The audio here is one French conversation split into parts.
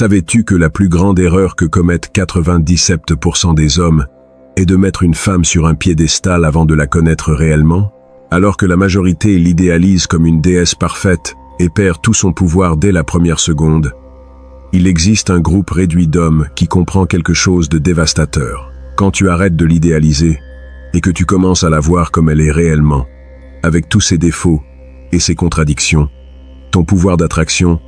Savais-tu que la plus grande erreur que commettent 97% des hommes est de mettre une femme sur un piédestal avant de la connaître réellement? Alors que la majorité l'idéalise comme une déesse parfaite et perd tout son pouvoir dès la première seconde, il existe un groupe réduit d'hommes qui comprend quelque chose de dévastateur. Quand tu arrêtes de l'idéaliser et que tu commences à la voir comme elle est réellement, avec tous ses défauts et ses contradictions, ton pouvoir d'attraction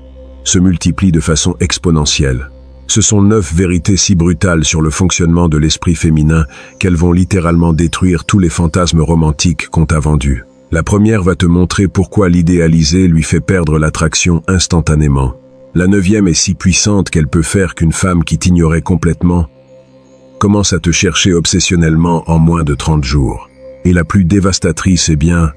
se multiplie de façon exponentielle. Ce sont 9 vérités si brutales sur le fonctionnement de l'esprit féminin qu'elles vont littéralement détruire tous les fantasmes romantiques qu'on t'a vendus. La première va te montrer pourquoi l'idéaliser lui fait perdre l'attraction instantanément. La 9e est si puissante qu'elle peut faire qu'une femme qui t'ignorait complètement commence à te chercher obsessionnellement en moins de 30 jours. Et la plus dévastatrice, eh bien,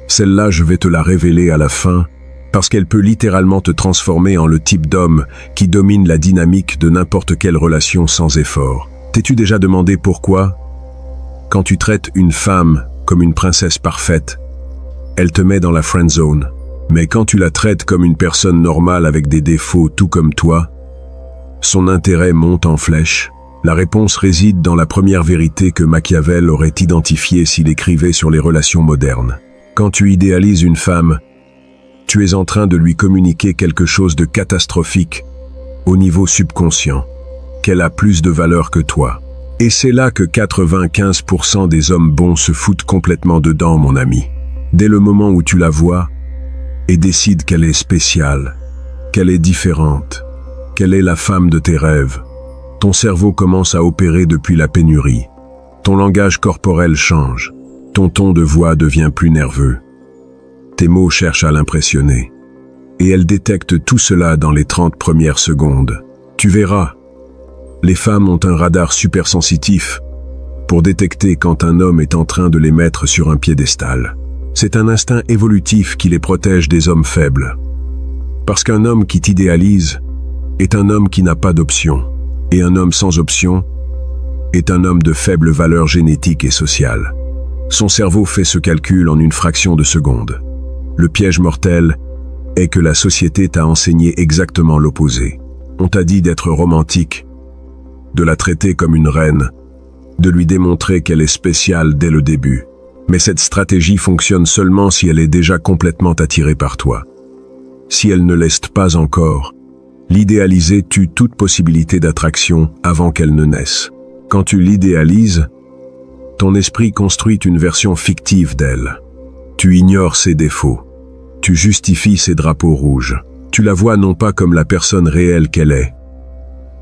celle-là je vais te la révéler à la fin, parce qu'elle peut littéralement te transformer en le type d'homme qui domine la dynamique de n'importe quelle relation sans effort. T'es-tu déjà demandé pourquoi? Quand tu traites une femme comme une princesse parfaite, elle te met dans la friend zone. Mais quand tu la traites comme une personne normale avec des défauts tout comme toi, son intérêt monte en flèche. La réponse réside dans la première vérité que Machiavel aurait identifiée s'il écrivait sur les relations modernes. Quand tu idéalises une femme, tu es en train de lui communiquer quelque chose de catastrophique au niveau subconscient, qu'elle a plus de valeur que toi. Et c'est là que 95% des hommes bons se foutent complètement dedans, mon ami. Dès le moment où tu la vois et décides qu'elle est spéciale, qu'elle est différente, qu'elle est la femme de tes rêves, ton cerveau commence à opérer depuis la pénurie. Ton langage corporel change, ton ton de voix devient plus nerveux. Tes mots cherchent à l'impressionner. Et elle détecte tout cela dans les 30 premières secondes. Tu verras, les femmes ont un radar super sensitif pour détecter quand un homme est en train de les mettre sur un piédestal. C'est un instinct évolutif qui les protège des hommes faibles. Parce qu'un homme qui t'idéalise est un homme qui n'a pas d'option. Et un homme sans option est un homme de faible valeur génétique et sociale. Son cerveau fait ce calcul en une fraction de seconde. Le piège mortel est que la société t'a enseigné exactement l'opposé. On t'a dit d'être romantique, de la traiter comme une reine, de lui démontrer qu'elle est spéciale dès le début. Mais cette stratégie fonctionne seulement si elle est déjà complètement attirée par toi. Si elle ne l'est pas encore, l'idéaliser tue toute possibilité d'attraction avant qu'elle ne naisse. Quand tu l'idéalises, ton esprit construit une version fictive d'elle. Tu ignores ses défauts. Tu justifies ses drapeaux rouges. Tu la vois non pas comme la personne réelle qu'elle est,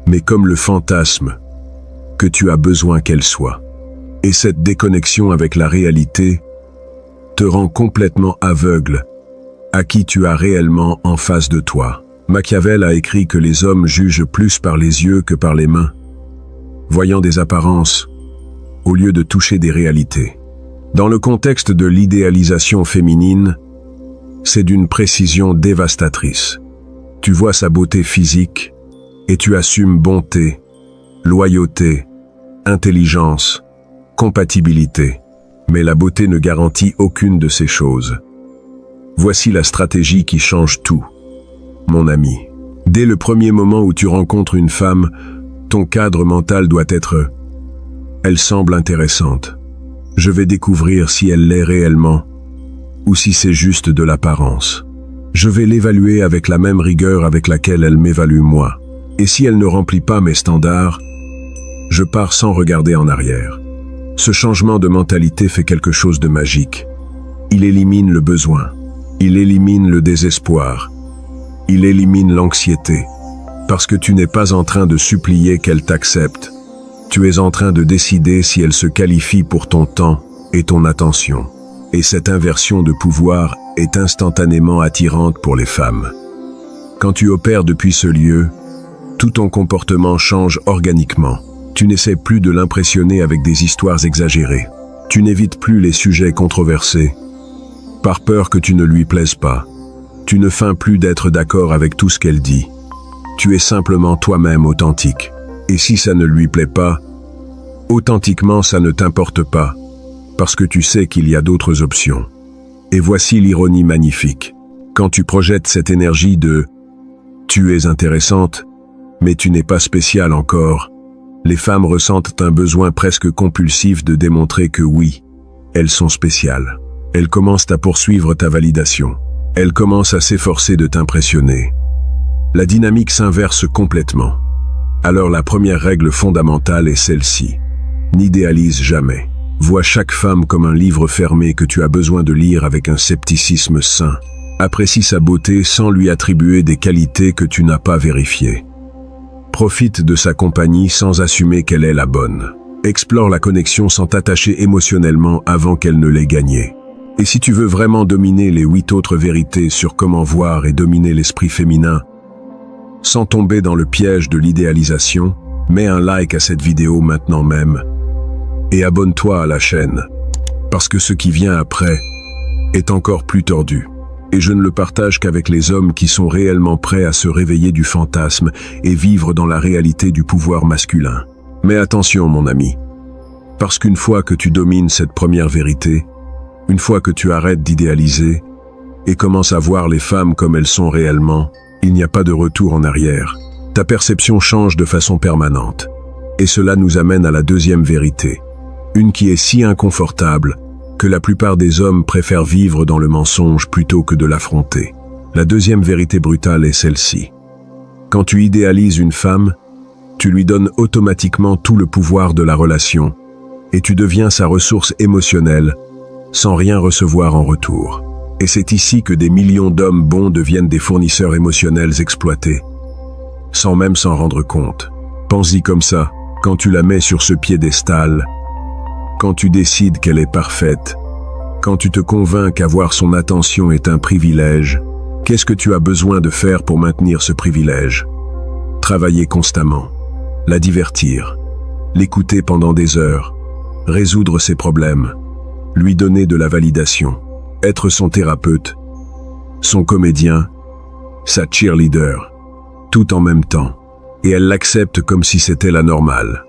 mais comme le fantasme que tu as besoin qu'elle soit. Et cette déconnexion avec la réalité te rend complètement aveugle à qui tu as réellement en face de toi. Machiavel a écrit que les hommes jugent plus par les yeux que par les mains, voyant des apparences au lieu de toucher des réalités. Dans le contexte de l'idéalisation féminine, c'est d'une précision dévastatrice. Tu vois sa beauté physique et tu assumes bonté, loyauté, intelligence, compatibilité. Mais la beauté ne garantit aucune de ces choses. Voici la stratégie qui change tout, mon ami. Dès le premier moment où tu rencontres une femme, ton cadre mental doit être « Elle semble intéressante. Je vais découvrir si elle l'est réellement ou si c'est juste de l'apparence. Je vais l'évaluer avec la même rigueur avec laquelle elle m'évalue moi. Et si elle ne remplit pas mes standards, je pars sans regarder en arrière. » Ce changement de mentalité fait quelque chose de magique. Il élimine le besoin. Il élimine le désespoir. Il élimine l'anxiété. Parce que tu n'es pas en train de supplier qu'elle t'accepte. Tu es en train de décider si elle se qualifie pour ton temps et ton attention. Et cette inversion de pouvoir est instantanément attirante pour les femmes. Quand tu opères depuis ce lieu, tout ton comportement change organiquement. Tu n'essaies plus de l'impressionner avec des histoires exagérées. Tu n'évites plus les sujets controversés, par peur que tu ne lui plaises pas. Tu ne feins plus d'être d'accord avec tout ce qu'elle dit. Tu es simplement toi-même authentique. Et si ça ne lui plaît pas, authentiquement ça ne t'importe pas, parce que tu sais qu'il y a d'autres options. Et voici l'ironie magnifique. Quand tu projettes cette énergie de « tu es intéressante », Mais tu n'es pas spécial encore. Les femmes ressentent un besoin presque compulsif de démontrer que oui, elles sont spéciales. Elles commencent à poursuivre ta validation. Elles commencent à s'efforcer de t'impressionner. La dynamique s'inverse complètement. Alors la première règle fondamentale est celle-ci. N'idéalise jamais. Vois chaque femme comme un livre fermé que tu as besoin de lire avec un scepticisme sain. Apprécie sa beauté sans lui attribuer des qualités que tu n'as pas vérifiées. Profite de sa compagnie sans assumer qu'elle est la bonne. Explore la connexion sans t'attacher émotionnellement avant qu'elle ne l'ait gagnée. Et si tu veux vraiment dominer les 8 autres vérités sur comment voir et dominer l'esprit féminin, sans tomber dans le piège de l'idéalisation, mets un like à cette vidéo maintenant même et abonne-toi à la chaîne, parce que ce qui vient après est encore plus tordu. Et je ne le partage qu'avec les hommes qui sont réellement prêts à se réveiller du fantasme et vivre dans la réalité du pouvoir masculin. Mais attention mon ami, parce qu'une fois que tu domines cette première vérité, une fois que tu arrêtes d'idéaliser et commences à voir les femmes comme elles sont réellement, il n'y a pas de retour en arrière. Ta perception change de façon permanente. Et cela nous amène à la deuxième vérité, une qui est si inconfortable que la plupart des hommes préfèrent vivre dans le mensonge plutôt que de l'affronter. La deuxième vérité brutale est celle-ci. Quand tu idéalises une femme, tu lui donnes automatiquement tout le pouvoir de la relation et tu deviens sa ressource émotionnelle sans rien recevoir en retour. Et c'est ici que des millions d'hommes bons deviennent des fournisseurs émotionnels exploités, sans même s'en rendre compte. Pense-y comme ça, quand tu la mets sur ce piédestal, quand tu décides qu'elle est parfaite, quand tu te convaincs qu'avoir son attention est un privilège, qu'est-ce que tu as besoin de faire pour maintenir ce privilège? Travailler constamment, la divertir, l'écouter pendant des heures, résoudre ses problèmes, lui donner de la validation, être son thérapeute, son comédien, sa cheerleader, tout en même temps. Et elle l'accepte comme si c'était la normale.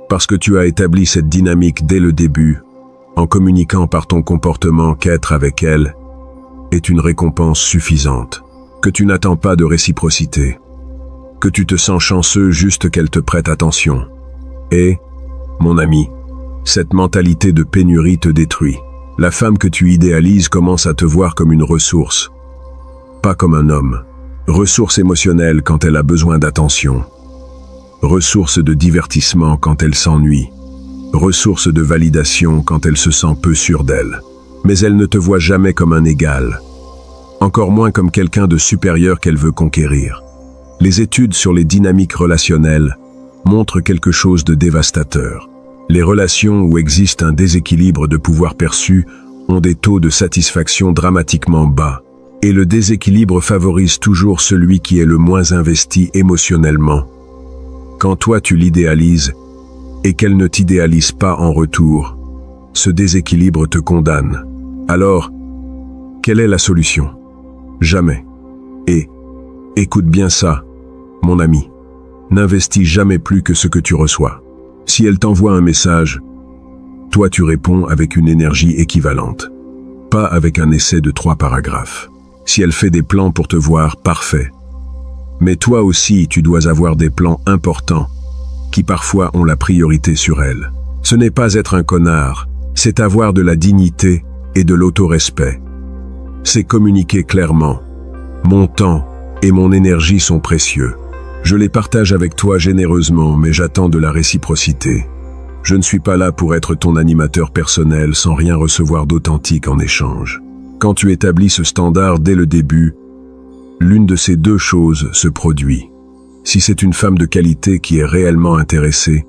Parce que tu as établi cette dynamique dès le début, en communiquant par ton comportement qu'être avec elle est une récompense suffisante, que tu n'attends pas de réciprocité, que tu te sens chanceux juste qu'elle te prête attention. Et, mon ami, cette mentalité de pénurie te détruit. La femme que tu idéalises commence à te voir comme une ressource, pas comme un homme. Ressource émotionnelle quand elle a besoin d'attention. Ressource de divertissement quand elle s'ennuie. Ressource de validation quand elle se sent peu sûre d'elle. Mais elle ne te voit jamais comme un égal. Encore moins comme quelqu'un de supérieur qu'elle veut conquérir. Les études sur les dynamiques relationnelles montrent quelque chose de dévastateur. Les relations où existe un déséquilibre de pouvoir perçu ont des taux de satisfaction dramatiquement bas. Et le déséquilibre favorise toujours celui qui est le moins investi émotionnellement. Quand toi tu l'idéalises et qu'elle ne t'idéalise pas en retour, ce déséquilibre te condamne. Alors, quelle est la solution? Jamais. Et, écoute bien ça, mon ami, n'investis jamais plus que ce que tu reçois. Si elle t'envoie un message, toi tu réponds avec une énergie équivalente, pas avec un essai de 3 paragraphes. Si elle fait des plans pour te voir, parfait. Mais toi aussi, tu dois avoir des plans importants, qui parfois ont la priorité sur elle. Ce n'est pas être un connard, c'est avoir de la dignité et de l'autorespect. C'est communiquer clairement. Mon temps et mon énergie sont précieux. Je les partage avec toi généreusement, mais j'attends de la réciprocité. Je ne suis pas là pour être ton animateur personnel sans rien recevoir d'authentique en échange. Quand tu établis ce standard dès le début, l'une de ces deux choses se produit. Si c'est une femme de qualité qui est réellement intéressée,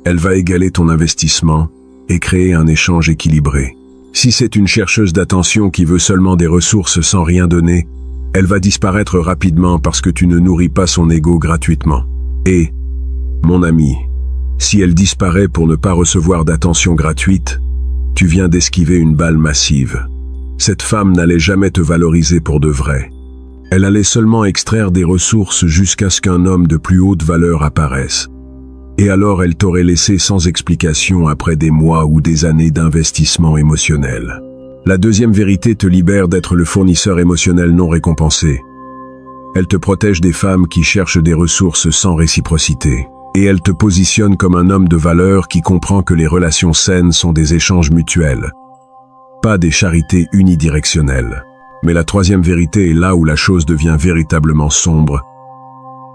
elle va égaler ton investissement et créer un échange équilibré. Si c'est une chercheuse d'attention qui veut seulement des ressources sans rien donner, elle va disparaître rapidement parce que tu ne nourris pas son ego gratuitement. Et, mon ami, si elle disparaît pour ne pas recevoir d'attention gratuite, tu viens d'esquiver une balle massive. Cette femme n'allait jamais te valoriser pour de vrai. Elle allait seulement extraire des ressources jusqu'à ce qu'un homme de plus haute valeur apparaisse. Et alors elle t'aurait laissé sans explication après des mois ou des années d'investissement émotionnel. La deuxième vérité te libère d'être le fournisseur émotionnel non récompensé. Elle te protège des femmes qui cherchent des ressources sans réciprocité. Et elle te positionne comme un homme de valeur qui comprend que les relations saines sont des échanges mutuels, pas des charités unidirectionnelles. Mais la troisième vérité est là où la chose devient véritablement sombre,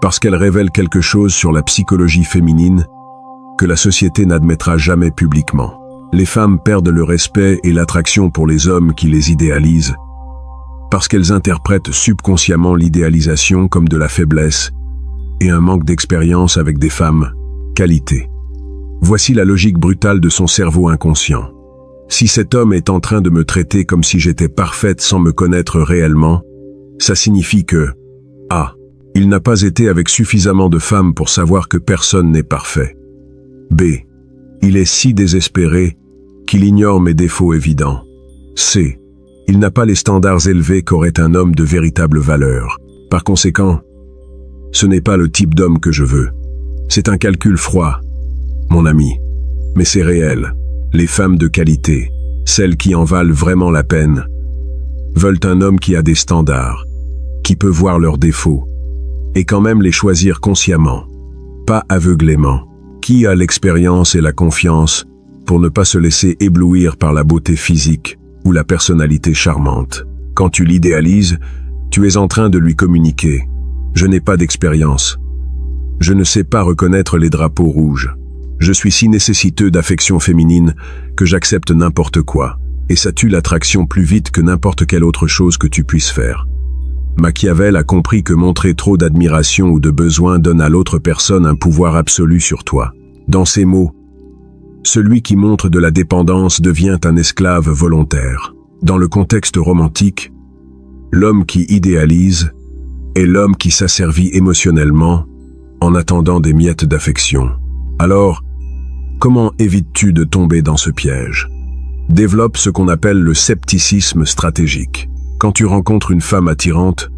parce qu'elle révèle quelque chose sur la psychologie féminine que la société n'admettra jamais publiquement. Les femmes perdent le respect et l'attraction pour les hommes qui les idéalisent, parce qu'elles interprètent subconsciemment l'idéalisation comme de la faiblesse et un manque d'expérience avec des femmes, qualité. Voici la logique brutale de son cerveau inconscient. Si cet homme est en train de me traiter comme si j'étais parfaite sans me connaître réellement, ça signifie que A. Il n'a pas été avec suffisamment de femmes pour savoir que personne n'est parfait. B. Il est si désespéré qu'il ignore mes défauts évidents. C. Il n'a pas les standards élevés qu'aurait un homme de véritable valeur. Par conséquent, ce n'est pas le type d'homme que je veux. C'est un calcul froid, mon ami. Mais c'est réel. Les femmes de qualité, celles qui en valent vraiment la peine, veulent un homme qui a des standards, qui peut voir leurs défauts, et quand même les choisir consciemment, pas aveuglément, qui a l'expérience et la confiance pour ne pas se laisser éblouir par la beauté physique ou la personnalité charmante. Quand tu l'idéalises, tu es en train de lui communiquer. Je n'ai pas d'expérience. Je ne sais pas reconnaître les drapeaux rouges. Je suis si nécessiteux d'affection féminine que j'accepte n'importe quoi. Et ça tue l'attraction plus vite que n'importe quelle autre chose que tu puisses faire. Machiavel a compris que montrer trop d'admiration ou de besoin donne à l'autre personne un pouvoir absolu sur toi. Dans ses mots, celui qui montre de la dépendance devient un esclave volontaire. Dans le contexte romantique, l'homme qui idéalise est l'homme qui s'asservit émotionnellement en attendant des miettes d'affection. Alors, comment évites-tu de tomber dans ce piège? Développe ce qu'on appelle le scepticisme stratégique. Quand tu rencontres une femme attirante,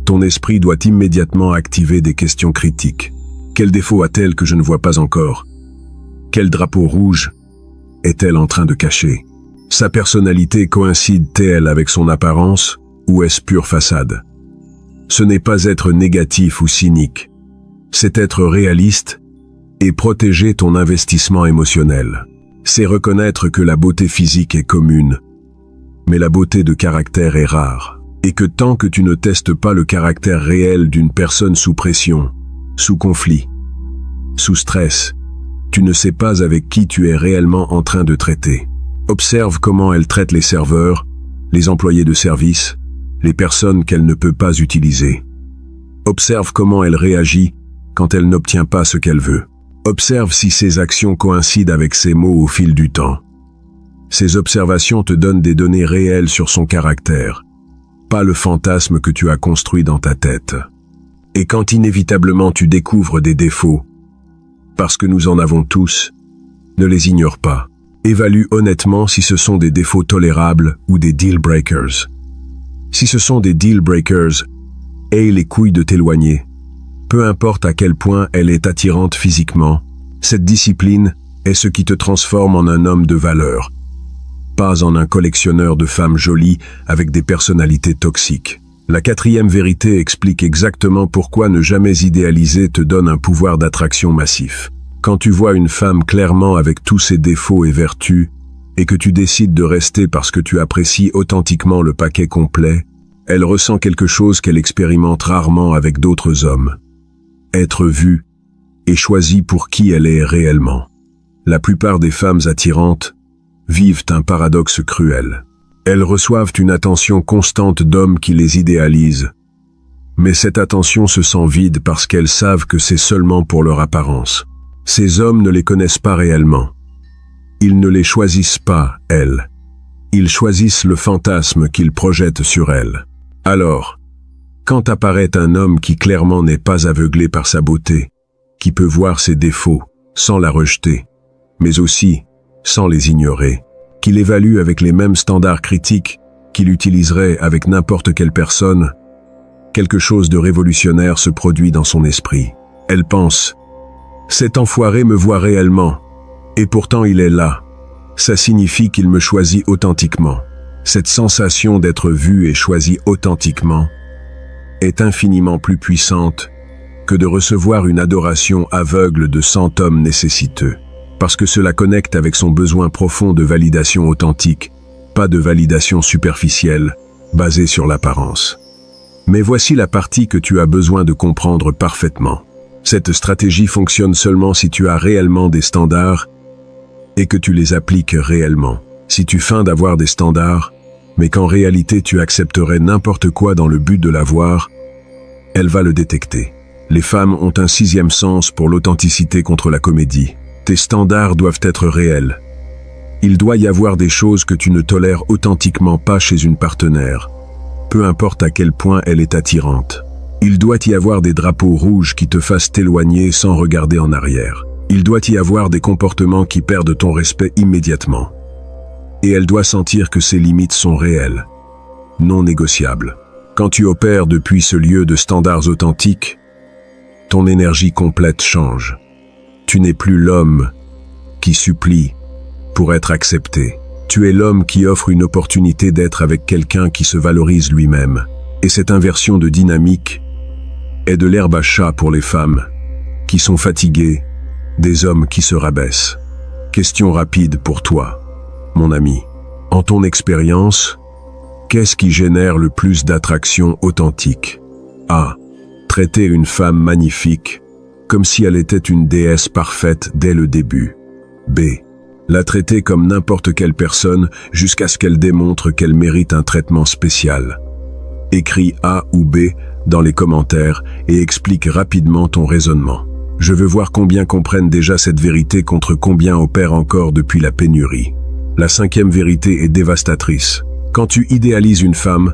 ton esprit doit immédiatement activer des questions critiques. Quel défaut a-t-elle que je ne vois pas encore? Quel drapeau rouge est-elle en train de cacher? Sa personnalité coïncide-t-elle avec son apparence ou est-ce pure façade? Ce n'est pas être négatif ou cynique, c'est être réaliste et protéger ton investissement émotionnel. C'est reconnaître que la beauté physique est commune, mais la beauté de caractère est rare, et que tant que tu ne testes pas le caractère réel d'une personne sous pression, sous conflit, sous stress, tu ne sais pas avec qui tu es réellement en train de traiter. Observe comment elle traite les serveurs, les employés de service, les personnes qu'elle ne peut pas utiliser. Observe comment elle réagit quand elle n'obtient pas ce qu'elle veut. Observe si ses actions coïncident avec ses mots au fil du temps. Ces observations te donnent des données réelles sur son caractère, pas le fantasme que tu as construit dans ta tête. Et quand inévitablement tu découvres des défauts, parce que nous en avons tous, ne les ignore pas. Évalue honnêtement si ce sont des défauts tolérables ou des deal breakers. Si ce sont des deal breakers, aie les couilles de t'éloigner. Peu importe à quel point elle est attirante physiquement, cette discipline est ce qui te transforme en un homme de valeur, pas en un collectionneur de femmes jolies avec des personnalités toxiques. La quatrième vérité explique exactement pourquoi ne jamais idéaliser te donne un pouvoir d'attraction massif. Quand tu vois une femme clairement avec tous ses défauts et vertus, et que tu décides de rester parce que tu apprécies authentiquement le paquet complet, elle ressent quelque chose qu'elle expérimente rarement avec d'autres hommes. Être vue et choisie pour qui elle est réellement. La plupart des femmes attirantes vivent un paradoxe cruel. Elles reçoivent une attention constante d'hommes qui les idéalisent, mais cette attention se sent vide parce qu'elles savent que c'est seulement pour leur apparence. Ces hommes ne les connaissent pas réellement. Ils ne les choisissent pas, elles. Ils choisissent le fantasme qu'ils projettent sur elles. Alors, quand apparaît un homme qui clairement n'est pas aveuglé par sa beauté, qui peut voir ses défauts sans la rejeter, mais aussi sans les ignorer, qu'il évalue avec les mêmes standards critiques qu'il utiliserait avec n'importe quelle personne, quelque chose de révolutionnaire se produit dans son esprit. Elle pense « Cet enfoiré me voit réellement, et pourtant il est là. Ça signifie qu'il me choisit authentiquement. » Cette sensation d'être vu et choisi authentiquement est infiniment plus puissante que de recevoir une adoration aveugle de 100 hommes nécessiteux, parce que cela connecte avec son besoin profond de validation authentique, pas de validation superficielle, basée sur l'apparence. Mais voici la partie que tu as besoin de comprendre parfaitement. Cette stratégie fonctionne seulement si tu as réellement des standards et que tu les appliques réellement. Si tu feins d'avoir des standards, mais qu'en réalité tu accepterais n'importe quoi dans le but de l'avoir, elle va le détecter. Les femmes ont un sixième sens pour l'authenticité contre la comédie. Tes standards doivent être réels. Il doit y avoir des choses que tu ne tolères authentiquement pas chez une partenaire, peu importe à quel point elle est attirante. Il doit y avoir des drapeaux rouges qui te fassent t'éloigner sans regarder en arrière. Il doit y avoir des comportements qui perdent ton respect immédiatement. Et elle doit sentir que ses limites sont réelles, non négociables. Quand tu opères depuis ce lieu de standards authentiques, ton énergie complète change. Tu n'es plus l'homme qui supplie pour être accepté. Tu es l'homme qui offre une opportunité d'être avec quelqu'un qui se valorise lui-même. Et cette inversion de dynamique est de l'herbe à chat pour les femmes qui sont fatiguées des hommes qui se rabaissent. Question rapide pour toi, mon ami. En ton expérience, qu'est-ce qui génère le plus d'attraction authentique? A. Traiter une femme magnifique comme si elle était une déesse parfaite dès le début. B. La traiter comme n'importe quelle personne jusqu'à ce qu'elle démontre qu'elle mérite un traitement spécial. Écris A ou B dans les commentaires et explique rapidement ton raisonnement. Je veux voir combien comprennent déjà cette vérité contre combien opèrent encore depuis la pénurie. La cinquième vérité est dévastatrice. Quand tu idéalises une femme,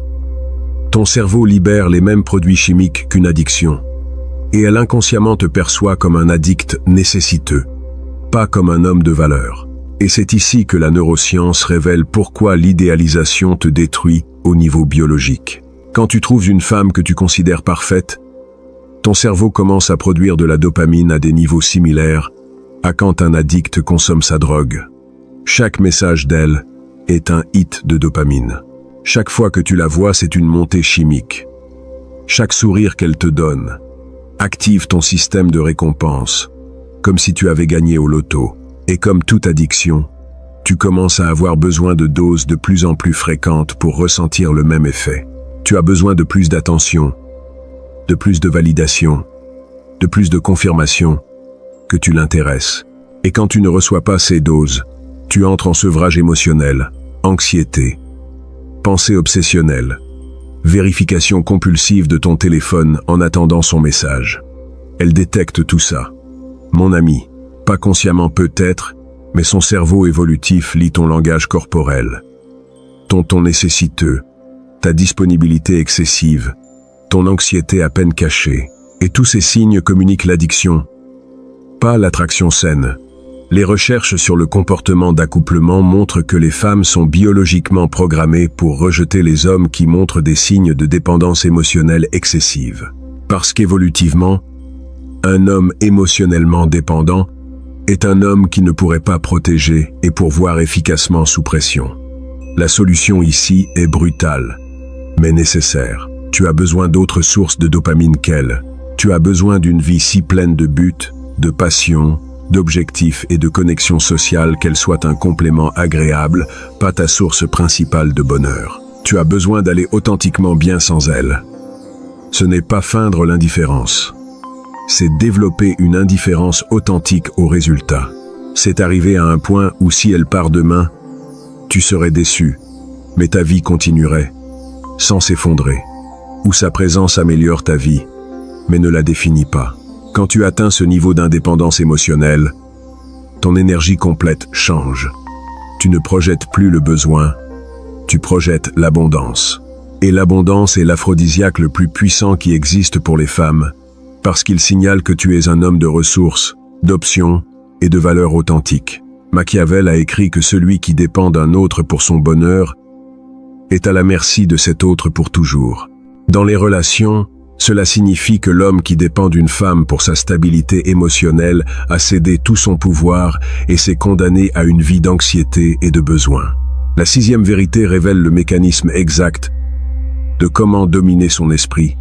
ton cerveau libère les mêmes produits chimiques qu'une addiction. Et elle inconsciemment te perçoit comme un addict nécessiteux, pas comme un homme de valeur. Et c'est ici que la neuroscience révèle pourquoi l'idéalisation te détruit au niveau biologique. Quand tu trouves une femme que tu considères parfaite, ton cerveau commence à produire de la dopamine à des niveaux similaires à quand un addict consomme sa drogue. Chaque message d'elle est un hit de dopamine. Chaque fois que tu la vois, c'est une montée chimique. Chaque sourire qu'elle te donne active ton système de récompense, comme si tu avais gagné au loto. Et comme toute addiction, tu commences à avoir besoin de doses de plus en plus fréquentes pour ressentir le même effet. Tu as besoin de plus d'attention, de plus de validation, de plus de confirmation que tu l'intéresses. Et quand tu ne reçois pas ces doses, tu entres en sevrage émotionnel, anxiété, pensée obsessionnelle, vérification compulsive de ton téléphone en attendant son message. Elle détecte tout ça. Mon ami, pas consciemment peut-être, mais son cerveau évolutif lit ton langage corporel, ton ton nécessiteux, ta disponibilité excessive, ton anxiété à peine cachée, et tous ces signes communiquent l'addiction, pas l'attraction saine. Les recherches sur le comportement d'accouplement montrent que les femmes sont biologiquement programmées pour rejeter les hommes qui montrent des signes de dépendance émotionnelle excessive. Parce qu'évolutivement, un homme émotionnellement dépendant est un homme qui ne pourrait pas protéger et pourvoir efficacement sous pression. La solution ici est brutale, mais nécessaire. Tu as besoin d'autres sources de dopamine qu'elle. Tu as besoin d'une vie si pleine de buts, de passion, d'objectifs et de connexions sociales qu'elle soit un complément agréable, pas ta source principale de bonheur. Tu as besoin d'aller authentiquement bien sans elle. Ce n'est pas feindre l'indifférence. C'est développer une indifférence authentique au résultat. C'est arriver à un point où si elle part demain, tu serais déçu, mais ta vie continuerait, sans s'effondrer. Où sa présence améliore ta vie, mais ne la définit pas. Quand tu atteins ce niveau d'indépendance émotionnelle, ton énergie complète change. Tu ne projettes plus le besoin, tu projettes l'abondance. Et l'abondance est l'aphrodisiaque le plus puissant qui existe pour les femmes, parce qu'il signale que tu es un homme de ressources, d'options et de valeurs authentiques. Machiavel a écrit que celui qui dépend d'un autre pour son bonheur est à la merci de cet autre pour toujours. Dans les relations, cela signifie que l'homme qui dépend d'une femme pour sa stabilité émotionnelle a cédé tout son pouvoir et s'est condamné à une vie d'anxiété et de besoin. La sixième vérité révèle le mécanisme exact de comment dominer son esprit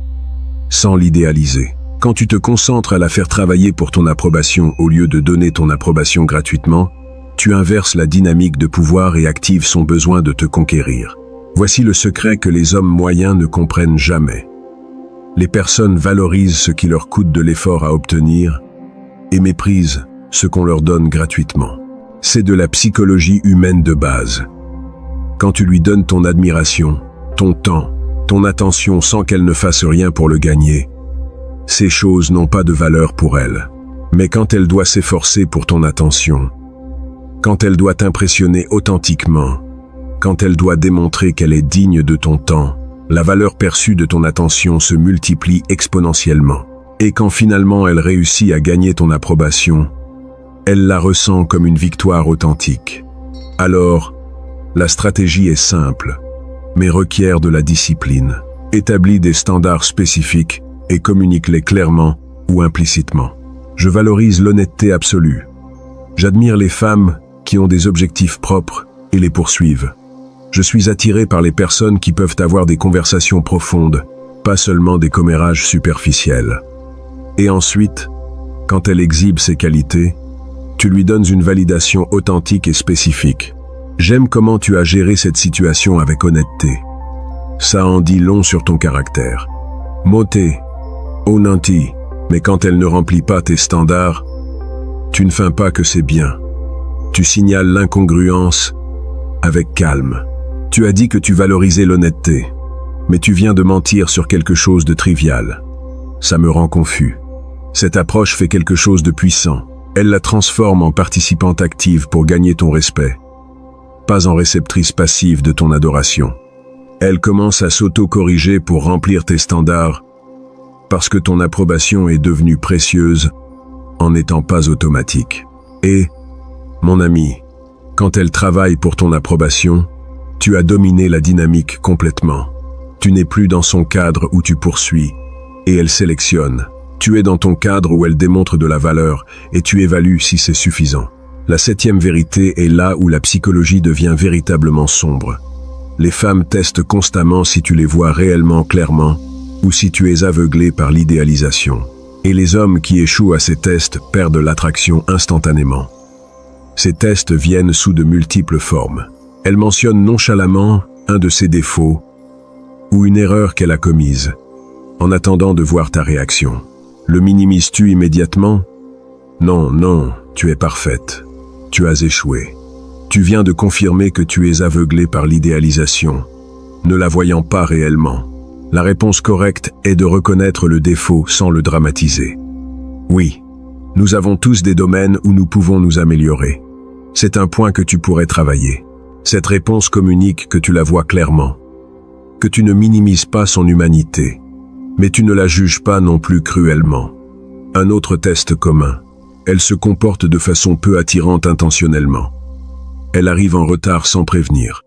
sans l'idéaliser. Quand tu te concentres à la faire travailler pour ton approbation au lieu de donner ton approbation gratuitement, tu inverses la dynamique de pouvoir et actives son besoin de te conquérir. Voici le secret que les hommes moyens ne comprennent jamais. Les personnes valorisent ce qui leur coûte de l'effort à obtenir et méprisent ce qu'on leur donne gratuitement. C'est de la psychologie humaine de base. Quand tu lui donnes ton admiration, ton temps, ton attention sans qu'elle ne fasse rien pour le gagner, ces choses n'ont pas de valeur pour elle. Mais quand elle doit s'efforcer pour ton attention, quand elle doit t'impressionner authentiquement, quand elle doit démontrer qu'elle est digne de ton temps, la valeur perçue de ton attention se multiplie exponentiellement. Et quand finalement elle réussit à gagner ton approbation, elle la ressent comme une victoire authentique. Alors, la stratégie est simple, mais requiert de la discipline. Établis des standards spécifiques et communique-les clairement ou implicitement. Je valorise l'honnêteté absolue. J'admire les femmes qui ont des objectifs propres et les poursuivent. Je suis attiré par les personnes qui peuvent avoir des conversations profondes, pas seulement des commérages superficiels. Et ensuite, quand elle exhibe ses qualités, tu lui donnes une validation authentique et spécifique. J'aime comment tu as géré cette situation avec honnêteté. Ça en dit long sur ton caractère. Moté, Onanti, mais quand elle ne remplit pas tes standards, tu ne feins pas que c'est bien. Tu signales l'incongruence avec calme. Tu as dit que tu valorisais l'honnêteté, mais tu viens de mentir sur quelque chose de trivial. Ça me rend confus. Cette approche fait quelque chose de puissant. Elle la transforme en participante active pour gagner ton respect, pas en réceptrice passive de ton adoration. Elle commence à s'auto-corriger pour remplir tes standards, parce que ton approbation est devenue précieuse en n'étant pas automatique. Et, mon ami, quand elle travaille pour ton approbation, tu as dominé la dynamique complètement. Tu n'es plus dans son cadre où tu poursuis, et elle sélectionne. Tu es dans ton cadre où elle démontre de la valeur, et tu évalues si c'est suffisant. La 7e vérité est là où la psychologie devient véritablement sombre. Les femmes testent constamment si tu les vois réellement clairement, ou si tu es aveuglé par l'idéalisation. Et les hommes qui échouent à ces tests perdent l'attraction instantanément. Ces tests viennent sous de multiples formes. Elle mentionne nonchalamment un de ses défauts, ou une erreur qu'elle a commise, en attendant de voir ta réaction. Le minimises-tu immédiatement? Non, non, tu es parfaite. Tu as échoué. Tu viens de confirmer que tu es aveuglé par l'idéalisation, ne la voyant pas réellement. La réponse correcte est de reconnaître le défaut sans le dramatiser. Oui, nous avons tous des domaines où nous pouvons nous améliorer. C'est un point que tu pourrais travailler. Cette réponse communique que tu la vois clairement, que tu ne minimises pas son humanité, mais tu ne la juges pas non plus cruellement. Un autre test commun. Elle se comporte de façon peu attirante intentionnellement. Elle arrive en retard sans prévenir.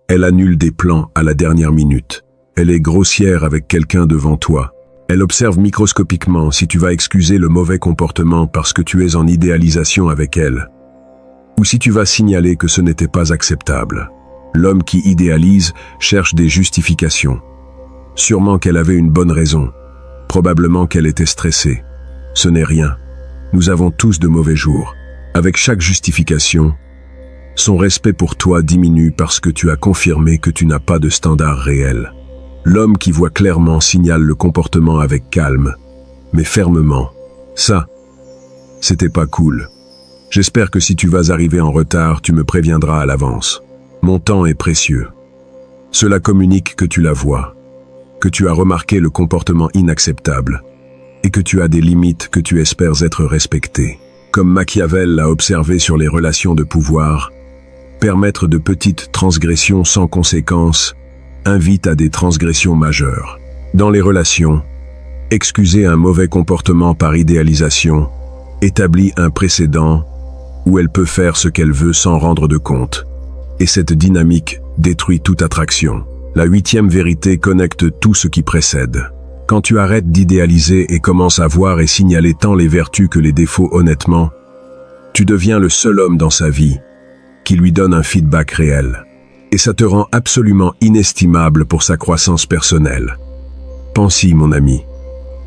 Elle annule des plans à la dernière minute. Elle est grossière avec quelqu'un devant toi. Elle observe microscopiquement si tu vas excuser le mauvais comportement parce que tu es en idéalisation avec elle, ou si tu vas signaler que ce n'était pas acceptable. L'homme qui idéalise cherche des justifications. Sûrement qu'elle avait une bonne raison. Probablement qu'elle était stressée. Ce n'est rien. Nous avons tous de mauvais jours. Avec chaque justification, son respect pour toi diminue parce que tu as confirmé que tu n'as pas de standard réel. L'homme qui voit clairement signale le comportement avec calme, mais fermement. Ça, c'était pas cool. J'espère que si tu vas arriver en retard, tu me préviendras à l'avance. Mon temps est précieux. Cela communique que tu la vois, que tu as remarqué le comportement inacceptable, et que tu as des limites que tu espères être respectées. Comme Machiavel l'a observé sur les relations de pouvoir, permettre de petites transgressions sans conséquence invite à des transgressions majeures. Dans les relations, excuser un mauvais comportement par idéalisation établit un précédent où elle peut faire ce qu'elle veut sans rendre de compte. Et cette dynamique détruit toute attraction. La 8e vérité connecte tout ce qui précède. Quand tu arrêtes d'idéaliser et commences à voir et signaler tant les vertus que les défauts honnêtement, tu deviens le seul homme dans sa vie qui lui donne un feedback réel. Et ça te rend absolument inestimable pour sa croissance personnelle. Pense-y, mon ami.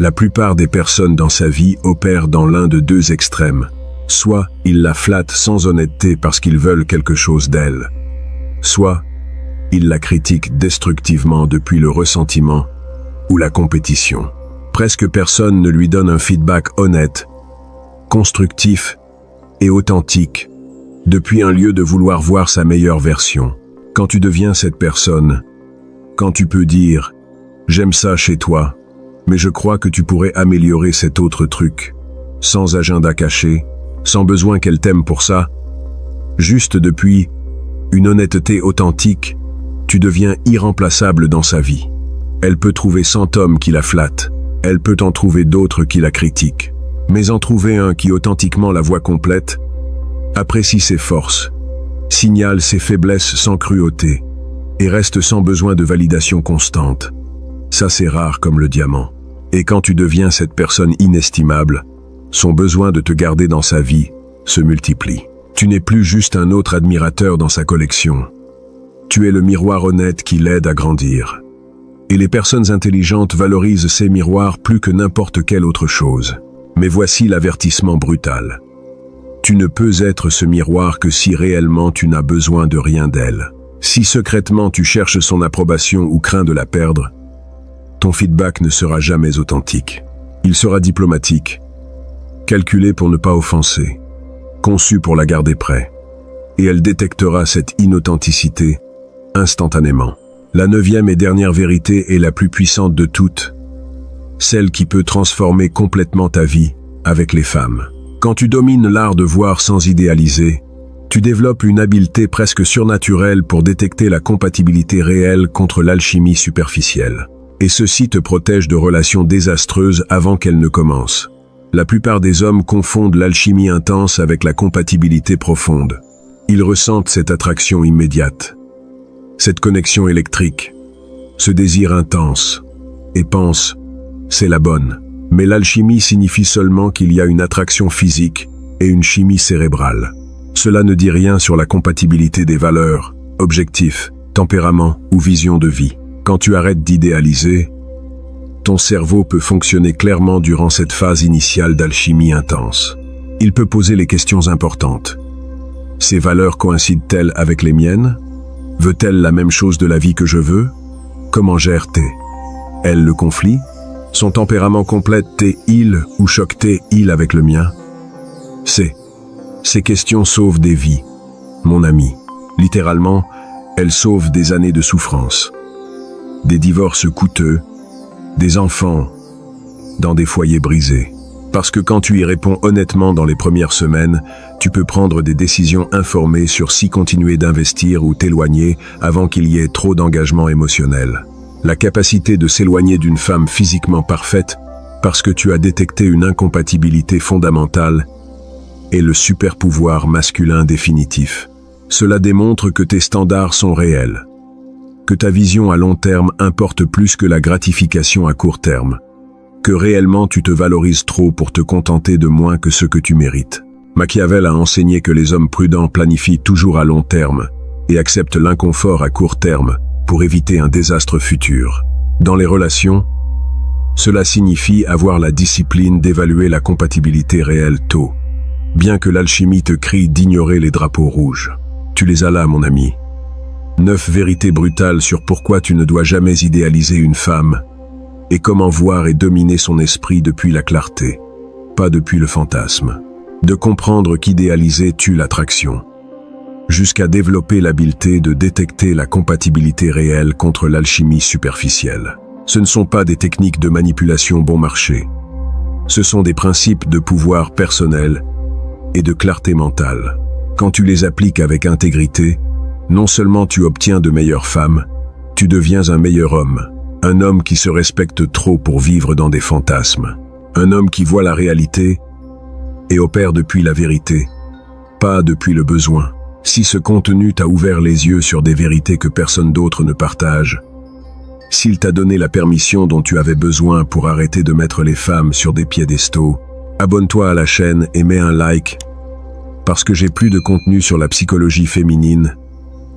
La plupart des personnes dans sa vie opèrent dans l'un de deux extrêmes. Soit ils la flattent sans honnêteté parce qu'ils veulent quelque chose d'elle, soit ils la critiquent destructivement depuis le ressentiment ou la compétition. Presque personne ne lui donne un feedback honnête, constructif et authentique, depuis un lieu de vouloir voir sa meilleure version. Quand tu deviens cette personne, quand tu peux dire « j'aime ça chez toi, mais je crois que tu pourrais améliorer cet autre truc », sans agenda caché, sans besoin qu'elle t'aime pour ça, juste depuis une honnêteté authentique, tu deviens irremplaçable dans sa vie. Elle peut trouver 100 hommes qui la flattent, elle peut en trouver d'autres qui la critiquent, mais en trouver un qui authentiquement la voit complète, apprécie ses forces, signale ses faiblesses sans cruauté, et reste sans besoin de validation constante. Ça c'est rare comme le diamant. Et quand tu deviens cette personne inestimable, son besoin de te garder dans sa vie se multiplie. Tu n'es plus juste un autre admirateur dans sa collection. Tu es le miroir honnête qui l'aide à grandir. Et les personnes intelligentes valorisent ces miroirs plus que n'importe quelle autre chose. Mais voici l'avertissement brutal. Tu ne peux être ce miroir que si réellement tu n'as besoin de rien d'elle. Si secrètement tu cherches son approbation ou crains de la perdre, ton feedback ne sera jamais authentique. Il sera diplomatique, calculé pour ne pas offenser, conçu pour la garder près. Et elle détectera cette inauthenticité instantanément. La 9e et dernière vérité est la plus puissante de toutes, celle qui peut transformer complètement ta vie avec les femmes. Quand tu domines l'art de voir sans idéaliser, tu développes une habileté presque surnaturelle pour détecter la compatibilité réelle contre l'alchimie superficielle. Et ceci te protège de relations désastreuses avant qu'elles ne commencent. La plupart des hommes confondent l'alchimie intense avec la compatibilité profonde. Ils ressentent cette attraction immédiate, cette connexion électrique, ce désir intense, et pensent « c'est la bonne ». Mais l'alchimie signifie seulement qu'il y a une attraction physique et une chimie cérébrale. Cela ne dit rien sur la compatibilité des valeurs, objectifs, tempérament ou vision de vie. Quand tu arrêtes d'idéaliser, ton cerveau peut fonctionner clairement durant cette phase initiale d'alchimie intense. Il peut poser les questions importantes. Ces valeurs coïncident-elles avec les miennes? Veut-elle la même chose de la vie que je veux? Comment gère-t-elle le conflit? Son tempérament complète-t-il ou choque-t-il avec le mien? Ces questions sauvent des vies, mon ami. Littéralement, elles sauvent des années de souffrance. Des divorces coûteux, des enfants dans des foyers brisés. Parce que quand tu y réponds honnêtement dans les premières semaines, tu peux prendre des décisions informées sur si continuer d'investir ou t'éloigner avant qu'il y ait trop d'engagement émotionnel. La capacité de s'éloigner d'une femme physiquement parfaite parce que tu as détecté une incompatibilité fondamentale est le super-pouvoir masculin définitif. Cela démontre que tes standards sont réels, que ta vision à long terme importe plus que la gratification à court terme, que réellement tu te valorises trop pour te contenter de moins que ce que tu mérites. Machiavel a enseigné que les hommes prudents planifient toujours à long terme et acceptent l'inconfort à court terme pour éviter un désastre futur. Dans les relations, cela signifie avoir la discipline d'évaluer la compatibilité réelle tôt, bien que l'alchimie te crie d'ignorer les drapeaux rouges. Tu les as là, mon ami. 9 vérités brutales sur pourquoi tu ne dois jamais idéaliser une femme et comment voir et dominer son esprit depuis la clarté, pas depuis le fantasme. De comprendre qu'idéaliser tue l'attraction, jusqu'à développer l'habileté de détecter la compatibilité réelle contre l'alchimie superficielle. Ce ne sont pas des techniques de manipulation bon marché. Ce sont des principes de pouvoir personnel et de clarté mentale. Quand tu les appliques avec intégrité, non seulement tu obtiens de meilleures femmes, tu deviens un meilleur homme. Un homme qui se respecte trop pour vivre dans des fantasmes. Un homme qui voit la réalité et opère depuis la vérité, pas depuis le besoin. Si ce contenu t'a ouvert les yeux sur des vérités que personne d'autre ne partage, s'il t'a donné la permission dont tu avais besoin pour arrêter de mettre les femmes sur des piédestaux, abonne-toi à la chaîne et mets un like, parce que j'ai plus de contenu sur la psychologie féminine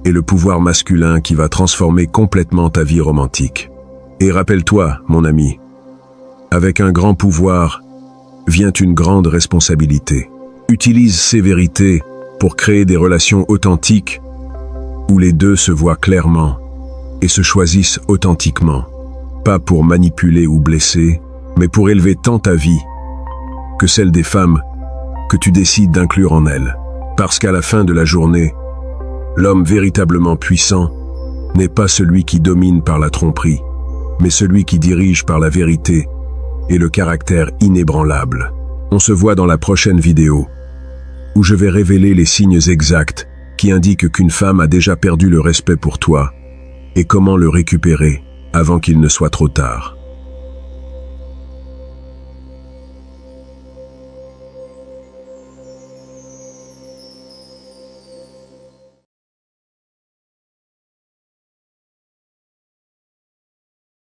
et le pouvoir masculin qui va transformer complètement ta vie romantique. Et rappelle-toi, mon ami, Avec un grand pouvoir vient une grande responsabilité. Utilise ces vérités pour créer des relations authentiques où les deux se voient clairement et se choisissent authentiquement. Pas pour manipuler ou blesser, mais pour élever tant ta vie que celle des femmes que tu décides d'inclure en elles. Parce qu'à la fin de la journée, l'homme véritablement puissant n'est pas celui qui domine par la tromperie, mais celui qui dirige par la vérité et le caractère inébranlable. On se voit dans la prochaine vidéo, où je vais révéler les signes exacts qui indiquent qu'une femme a déjà perdu le respect pour toi et comment le récupérer avant qu'il ne soit trop tard.